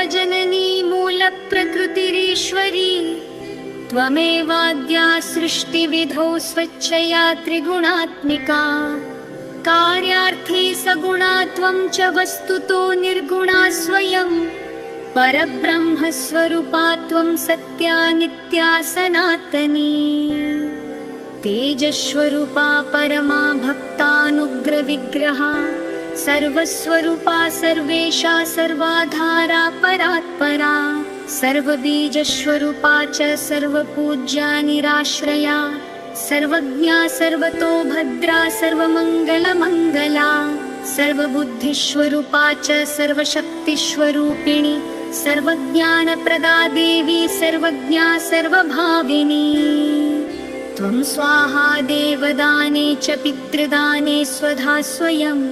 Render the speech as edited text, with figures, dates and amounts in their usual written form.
सर्वजननी मूलप्रकृतिरीश्वरी त्वमेवाद्या सृष्टिविधौ स्वच्छया त्रिगुणात्मिका कार्यार्थी सगुणा त्वं च वस्तुतो निर्गुणा स्वयं परब्रह्मस्वरूपा त्वं सत्या नित्या सनातनी तेजस्वरूपा परमा भक्तानुग्रविग्रहा सर्वस्वरूपा सर्वेशा सर्वाधारा परात्परा सर्वबीजस्वरूपा च सर्वपूज्या निराश्रया सर्वज्ञा सर्वतो भद्रा सर्वमङ्गलमङ्गला सर्वबुद्धिस्वरूपा च सर्वशक्तिस्वरूपिणी सर्वज्ञानप्रदा देवी सर्वज्ञा सर्वभाविनी त्वं स्वाहा देवदाने च पितृदाने स्वधा स्वयं